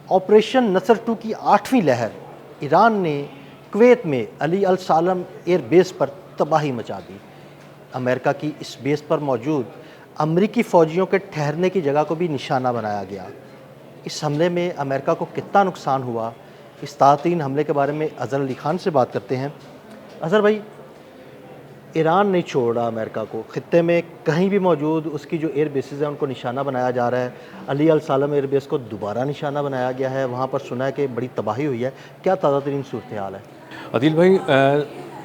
Operation नसर 2 की 8वीं लहर ईरान ने कुवैत में अली अल सालम एयर बेस पर तबाही मचा दी। अमेरिका की इस बेस पर मौजूद अमरीकी फ़ौजियों के ठहरने की जगह को भी निशाना बनाया गया। इस हमले में अमेरिका को कितना नुकसान हुआ, इस तातीन हमले के बारे में अज़हर अली ख़ान से बात करते हैं। अज़हर भाई, ईरान नहीं छोड़ा अमेरिका को, ख़ित्ते में कहीं भी मौजूद उसकी जो एयर बेसेस हैं उनको निशाना बनाया जा रहा है। अली अल सालम एयर बेस को दोबारा निशाना बनाया गया है, वहाँ पर सुना है कि बड़ी तबाही हुई है। क्या ताज़ा तरीन सूरत हाल है? अदील भाई,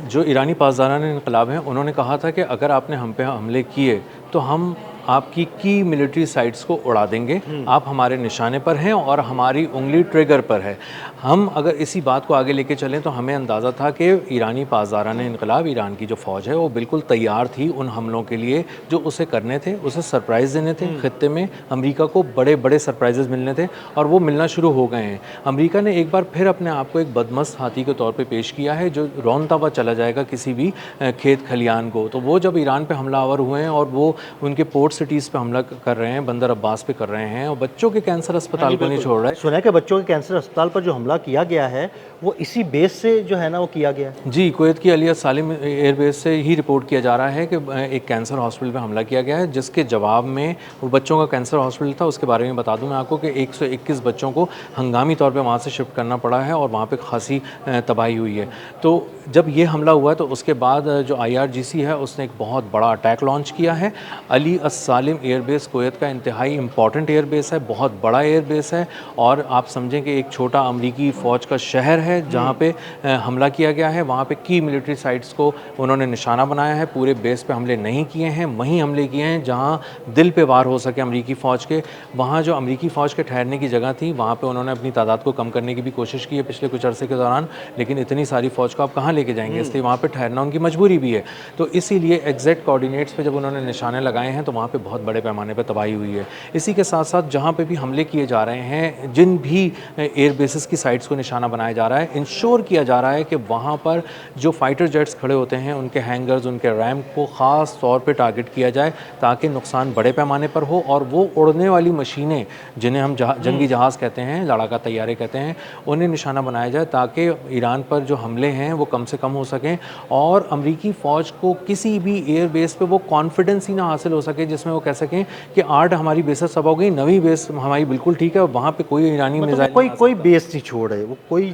जो ईरानी पासदारान इनकलाब हैं उन्होंने कहा था कि अगर आपने हम पे हमले किए तो हम आपकी की मिलिट्री साइट्स को उड़ा देंगे, आप हमारे निशाने पर हैं और हमारी उंगली ट्रिगर पर है। हम अगर इसी बात को आगे लेके चलें तो हमें अंदाज़ा था कि ईरानी पासदारान इनकलाब, ईरान की जो फ़ौज है वो बिल्कुल तैयार थी उन हमलों के लिए जो उसे करने थे, उसे सरप्राइज़ देने थे। ख़ित्ते में अमेरिका को बड़े बड़े सरप्राइजेज़ मिलने थे और वो मिलना शुरू हो गए हैं। अमेरिका ने एक बार फिर अपने आप को एक बदमस्त हाथी के तौर पर पेश किया है जो रौंदता हुआ चला जाएगा किसी भी खेत खलियान को। तो वो जब ईरान पर हमलावर हुए हैं और वो उनके पोर्ट सिटीज़ पे हमला कर रहे हैं, बंदर अब्बास पे कर रहे हैं और बच्चों के कैंसर अस्पताल को नहीं छोड़ रहे। सुना है कि बच्चों के कैंसर अस्पताल पर जो हमला किया गया है वो इसी बेस से जो है ना वो किया गया है। जी, कुवैत की अली अल सालिम एयरबेस से ही रिपोर्ट किया जा रहा है कि एक कैंसर हॉस्पिटल पे हमला किया गया है, जिसके जवाब में वो बच्चों का कैंसर हॉस्पिटल था। उसके बारे में बता दूं मैं आपको कि 121 बच्चों को हंगामी तौर पे वहाँ से शिफ्ट करना पड़ा है और वहाँ पे खासी तबाही हुई है। तो जब ये हमला हुआ तो उसके बाद जो IRGC है उसने एक बहुत बड़ा अटैक लॉन्च किया है। अली अल सालिम एयरबेस कुवैत का इंतहाई इंपॉर्टेंट एयरबेस है, बहुत बड़ा एयरबेस है और आप समझें कि एक छोटा अमरीकी फ़ौज का शहर है जहाँ पे हमला किया गया है। वहाँ पे की मिलिट्री साइट्स को उन्होंने निशाना बनाया है, पूरे बेस पे हमले नहीं किए हैं, वहीं हमले किए हैं जहाँ दिल पे वार हो सके अमरीकी फ़ौज के। वहाँ जो अमरीकी फ़ौज के ठहरने की जगह थी वहाँ पे उन्होंने अपनी तादाद को कम करने की भी कोशिश की है पिछले कुछ अरसे के दौरान, लेकिन इतनी सारी फ़ौज को आप कहाँ लेके जाएंगे, इसलिए वहाँ पर ठहरना उनकी मजबूरी भी है। तो इसीलिए एग्जैक्ट कोऑर्डिनेट्स पे जब उन्होंने निशाने लगाए हैं तो वहाँ पे बहुत बड़े पैमाने पर तबाही हुई है। इसी के साथ साथ जहाँ पे भी हमले किए जा रहे हैं, जिन भी एयर बेसिस की साइट्स को निशाना बनाया जा रहा है, इंश्योर किया जा रहा है कि वहाँ पर जो फाइटर जेट्स खड़े होते हैं उनके हैंगर्स, उनके रैम्प को ख़ास तौर पे टारगेट किया जाए ताकि नुकसान बड़े पैमाने पर हो और वो उड़ने वाली मशीनें जिन्हें हम जंगी जहाज़ कहते हैं, लड़ाका तैयारे कहते हैं, उन्हें निशाना बनाया जाए ताकि ईरान पर जो हमले हैं वो कम से कम हो सकें और अमरीकी फ़ौज को किसी भी एयर बेस पर वो कॉन्फिडेंस ही ना हासिल हो सके जिसमें वो कह सकें कि 8 हमारी बेसेस तबाह हो गई, नवी बेस हमारी बिल्कुल ठीक है और वहाँ पे कोई ईरानी मिसाइल कोई बेस नहीं छोड़ रहे वो। कोई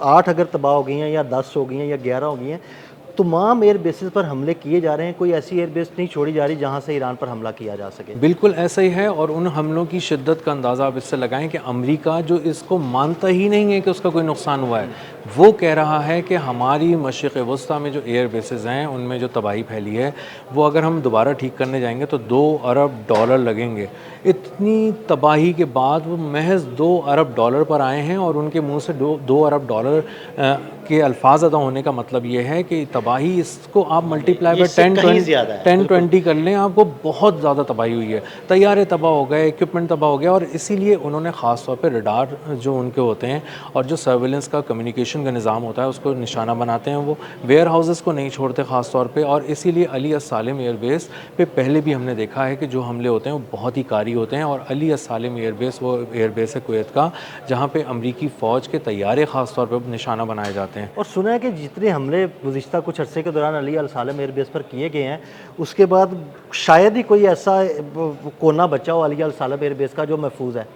8 अगर तबाह हो गई हैं या 10 हो गई हैं या 11 हो गई हैं, तमाम एयर बेसिस पर हमले किए जा रहे हैं। कोई ऐसी एयर बेस नहीं छोड़ी जा रही जहां से ईरान पर हमला किया जा सके। बिल्कुल ऐसा ही है और उन हमलों की शिद्दत का अंदाज़ा आप इससे लगाएं कि अमेरिका जो इसको मानता ही नहीं है कि उसका कोई नुकसान हुआ है, वो कह रहा है कि हमारी मशरिक़ वस्ता में जो एयर बेसेस हैं उनमें जो तबाही फैली है वो अगर हम दोबारा ठीक करने जाएंगे तो $2 अरब लगेंगे। इतनी तबाही के बाद वो महज $2 अरब पर आए हैं और उनके मुंह से $2 अरब के अल्फाज अदा होने का मतलब ये है कि तबाही, इसको आप मल्टीप्लाई बाय 10-20 कर लें, आपको बहुत ज़्यादा तबाही हुई है। तैयारे तबाह हो गए, इक्विपमेंट तबाह हो गया और इसीलिए उन्होंने ख़ास तौर पे रडार जो उनके होते हैं और जो सर्विलेंस का कम्युनिकेशन का निज़ाम होता है उसको निशाना बनाते हैं। वो वेयर हाउसेस को नहीं छोड़ते ख़ास तौर पे और इसीलिए अली अल सालिम एयरबेस पे पहले भी हमने देखा है कि जो हमले होते हैं वो बहुत ही कारी होते हैं और अली अल सालिम एयरबेस वो एयरबेस है कुवैत का जहाँ पे अमरीकी फ़ौज के तैयारे ख़ास तौर पर निशाना बनाए जाते हैं। और सुना है कि जितने हमले गुज़िश्ता कुछ अरसे के दौरान अली अल सालिम एयरबेस पर किए गए हैं उसके बाद शायद ही कोई ऐसा कोना बचा हो अली अल सालिम एयरबेस का जो महफूज है।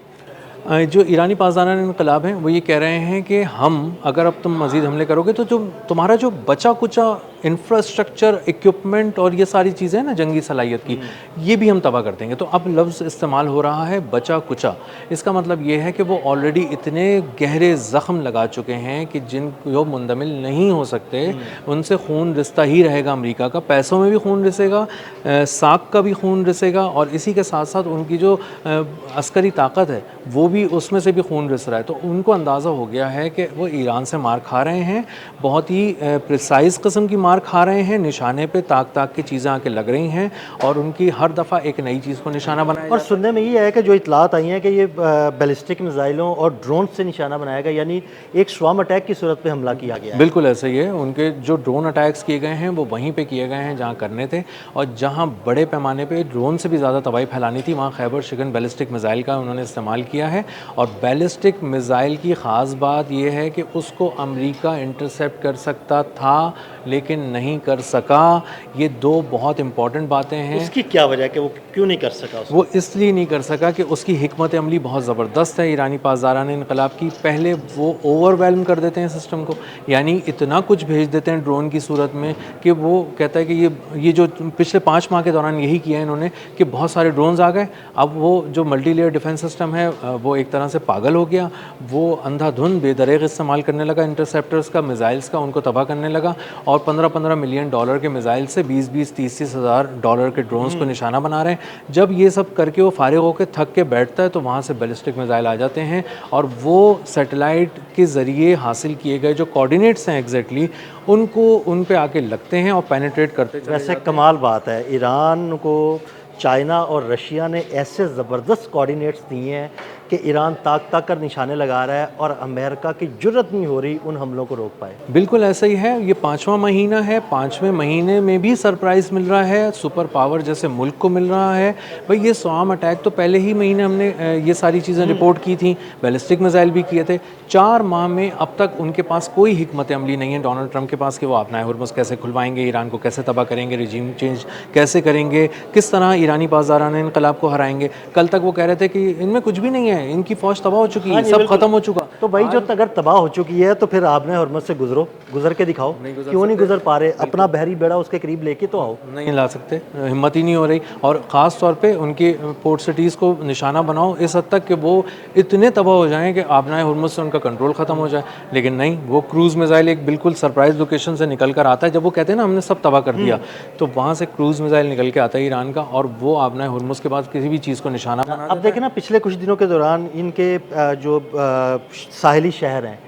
जो ईरानी पासदारान इनकलाब हैं वो ये कह रहे हैं कि हम अगर अब तुम मज़ीद हमले करोगे तो जो तुम्हारा जो बचा कुचा इंफ्रास्ट्रक्चर, इक्विपमेंट और ये सारी चीज़ें ना जंगी सलाहियत की, ये भी हम तबाह कर देंगे। तो अब लफ्ज़ इस्तेमाल हो रहा है बचा कुचा। इसका मतलब ये है कि वो ऑलरेडी इतने गहरे ज़ख्म लगा चुके हैं कि जिन जो मुंदमिल नहीं हो सकते, उनसे खून रिसता ही रहेगा अमेरिका का, पैसों में भी खून रिसेगा, साख का भी खून रिसेगा और इसी के साथ साथ उनकी जो अस्करी ताकत है वो भी, उसमें से भी खून रिस रहा है। तो उनको अंदाज़ा हो गया है कि वो ईरान से मार खा रहे हैं, बहुत ही प्रिसाइज़ किस्म की मार खा रहे हैं, निशाने पे ताक ताक की चीज़ें आके लग रही हैं और उनकी हर दफ़ा एक नई चीज़ को निशाना बनाया और सुनने में ये है कि जो इतलात आई हैं कि ये बैलिस्टिक मिसाइलों और ड्रोन से निशाना बनाया गया, यानी एक स्वाम अटैक की सूरत पे हमला किया गया है। बिल्कुल ऐसा ही है। उनके जो ड्रोन अटैक्स किए गए हैं वो वहीं पे किए गए हैं जहाँ करने थे, और जहाँ बड़े पैमाने पे ड्रोन से भी ज़्यादा तबाही फैलानी थी वहाँ खैबर शिकन बैलिस्टिक मिसाइल का उन्होंने इस्तेमाल किया है। और बैलिस्टिक मिसाइल की ख़ास बात ये है कि उसको अमेरिका इंटरसेप्ट कर सकता था लेकिन नहीं कर सका। ये दो बहुत इंपॉर्टेंट बातें हैं। उसकी क्या वजह है कि वो क्यों नहीं कर सका उसको? वो इसलिए नहीं कर सका कि उसकी हिकमत अमली बहुत ज़बरदस्त है ईरानी पासदारान इनकलाब की। पहले वो ओवरवेलम कर देते हैं सिस्टम को, यानी इतना कुछ भेज देते हैं ड्रोन की सूरत में कि वो कहता है कि ये जो पिछले 5 माह के दौरान यही किया है इन्होंने कि बहुत सारे ड्रोन्स आ गए। अब वो जो मल्टी लेयर डिफेंस सिस्टम है वो एक तरह से पागल हो गया, वो अंधाधुंध बेदरेग इस्तेमाल करने लगा इंटरसेप्टर्स का, मिसाइल्स का, उनको तबाह करने लगा। और 15-15 मिलियन डॉलर के मिसाइल से 20-20, 30-30 हज़ार डॉलर के ड्रोन्स को निशाना बना रहे हैं। जब ये सब करके वो फारिग होकर थक के बैठता है तो वहाँ से बैलिस्टिक मिसाइल आ जाते हैं और वो सैटेलाइट के ज़रिए हासिल किए गए जो कोऑर्डिनेट्स हैं एग्जैक्टली उनको उन पे आके लगते हैं और पेनिट्रेट करते चले वैसे कमाल बात है, ईरान को चाइना और रशिया ने ऐसे ज़बरदस्त कोऑर्डिनेट्स दिए हैं कि ईरान ताक ताक कर निशाने लगा रहा है और अमेरिका की जुर्रत नहीं हो रही उन हमलों को रोक पाए। बिल्कुल ऐसा ही है। ये 5वां महीना है, 5वें महीने में भी सरप्राइज़ मिल रहा है, सुपर पावर जैसे मुल्क को मिल रहा है। भाई ये स्वाम अटैक तो पहले ही महीने हमने ये सारी चीज़ें रिपोर्ट की थी, बैलिस्टिक मिसाइल भी किए थे। 4 माह में अब तक उनके पास कोई हिकमत अमली नहीं है डोनाल्ड ट्रंप के पास कि वो अपना हुर्मुज़ कैसे खुलवाएंगे, ईरान को कैसे तबाह करेंगे, रिजीम चेंज कैसे करेंगे, किस तरह ईरानी पासदारान इनकलाब को हराएंगे। कल तक वो कह रहे थे कि इनमें कुछ भी नहीं है, इनकी फ़ौज तबाह हो चुकी है, सब खत्म हो चुका। तो भाई जो अगर तबाह हो चुकी है तो फिर आपने हुर्मुज़ से गुजर के दिखाओ। क्यों नहीं गुजर पा रहे? अपना बहरी बेड़ा उसके करीब लेके तो आओ। नहीं ला सकते, हिम्मत ही नहीं हो रही। और ख़ास तौर पे उनकी पोर्ट सिटीज़ को निशाना बनाओ इस हद तक कि वो इतने तबाह हो जाएं कि आबनाए हुर्मुज़ से उनका कंट्रोल ख़त्म हो जाए। लेकिन नहीं, वो क्रूज़ मिसाइल एक बिल्कुल सरप्राइज़ लोकेशन से निकल कर आता है। जब वो कहते हैं ना हमने सब तबाह कर दिया, तो वहाँ से क्रूज़ मिसाइल निकल के आता है ईरान का और वो आबनाए हुर्मुज़ के बाद किसी भी चीज़ को निशाना बना। अब देखें ना, पिछले कुछ दिनों के दौरान इनके जो साहिली शहर हैं,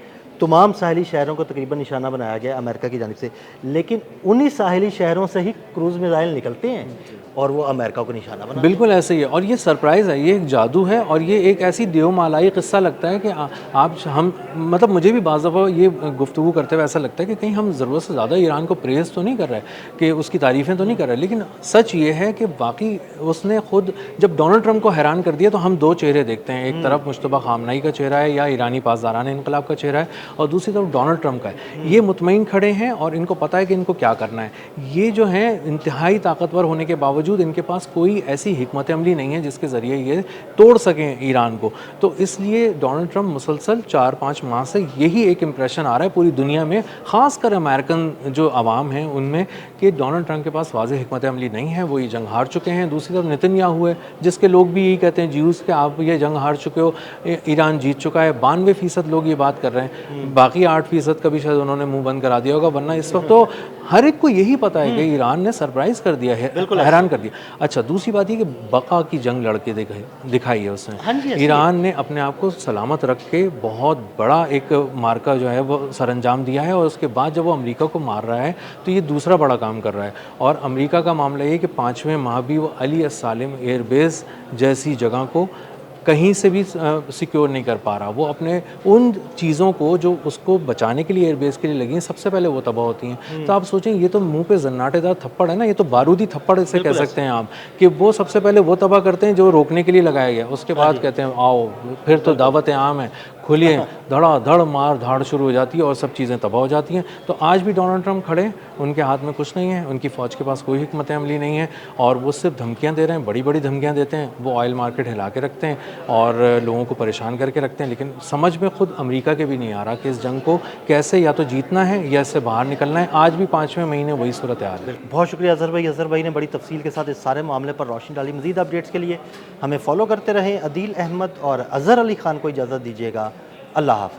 तमाम साहिली शहरों को तकरीबन निशाना बनाया गया अमेरिका की जानिब से, लेकिन उन्हीं साहिली शहरों से ही क्रूज़ मिसाइल निकलते हैं और वो अमेरिका को निशाना बना। बिल्कुल ऐसे ही है। और ये सरप्राइज़ है, ये एक जादू है और ये एक ऐसी देवमालाई किस्सा लगता है कि आप हम मतलब मुझे भी बाज़ दफ़ा ये गुफ्तगू करते हुए ऐसा लगता है कि कहीं हम ज़रूरत से ज़्यादा ईरान को प्रेज़ तो नहीं कर रहे कि उसकी तारीफ़ें तो नहीं कर रहे। लेकिन सच ये है कि वाकई उसने खुद जब डोनाल्ड ट्रंप को हैरान कर दिया तो हम दो चेहरे देखते हैं। एक तरफ मुश्तबा खामनाई का चेहरा है या ईरानी पासदारान इनकलाब का चेहरा है और दूसरी तरफ डोनाल्ड ट्रंप का है। ये मुतमईन खड़े हैं और इनको पता है कि इनको क्या करना है। ये जो है इंतहाई ताकतवर होने के बावजूद इनके पास कोई ऐसी हिकमत अमली नहीं है जिसके ज़रिए ये तोड़ सकें ईरान को। तो इसलिए डोनाल्ड ट्रंप मुसलसल 4-5 माह से यही एक इम्प्रेशन आ रहा है पूरी दुनिया में, ख़ासकर अमेरिकन जो आवाम हैं उनमें, कि डोनाल्ड ट्रंप के पास वाज़ेह हिकमत अमली नहीं है, वो ये जंग हार चुके हैं। दूसरी तरफ नेतन्याहू है जिसके लोग भी यही कहते हैं ज्यूज़ के आप ये जंग हार चुके हो, ईरान जीत चुका है। 92% लोग ये बात कर रहे हैं, बाकी 8% का भी शायद उन्होंने मुँह बंद करा दिया होगा, वरना इस वक्त तो हर एक को यही पता है कि ईरान ने सरप्राइज़ कर दिया है, हैरान कर दिया। अच्छा, दूसरी बात ये कि बका की जंग लड़के दिखाई है उसने। ईरान ने अपने आप को सलामत रख के बहुत बड़ा एक मार्का जो है वो सरअंजाम दिया है और उसके बाद जब वो अमेरिका को मार रहा है तो ये दूसरा बड़ा काम कर रहा है। और अमेरिका का मामला ये कि 5वें माह भी वो अली अस्सालिम एयरबेस जैसी जगह को कहीं से भी सिक्योर नहीं कर पा रहा। वो अपने उन चीज़ों को जो उसको बचाने के लिए एयरबेस के लिए लगी हैं सबसे पहले वो तबाह होती हैं। तो आप सोचें, ये तो मुंह पे जन्नाटेदार थप्पड़ है ना, ये तो बारूदी थप्पड़ इसे कह सकते हैं आप, कि वो सबसे पहले वो तबाह करते हैं जो रोकने के लिए लगाया गया, उसके बाद कहते हैं आओ फिर तो दावत आम है, खुलिए, धड़ाधड़ मार धाड़ शुरू हो जाती है और सब चीज़ें तबाह हो जाती हैं। तो आज भी डोनाल्ड ट्रंप खड़े, उनके हाथ में कुछ नहीं है, उनकी फ़ौज के पास कोई हिकमत अमली नहीं है और वो सिर्फ धमकियां दे रहे हैं, बड़ी बड़ी धमकियां देते हैं। वो ऑयल मार्केट हिला के रखते हैं और लोगों को परेशान करके रखते हैं, लेकिन समझ में खुद अमेरिका के भी नहीं आ रहा कि इस जंग को कैसे या तो जीतना है या इससे बाहर निकलना है। आज भी 5वें महीने वही सूरत हाल है। बहुत शुक्रिया अज़हर भाई। अज़हर भाई ने बड़ी तफसील के साथ इस सारे मामले पर रोशनी डाली। मज़ीद अपडेट्स के लिए हमें फॉलो करते रहें। अदील अहमद और अज़हर अली ख़ान को इजाज़त दीजिएगा। अल्लाह हाफ़िज़।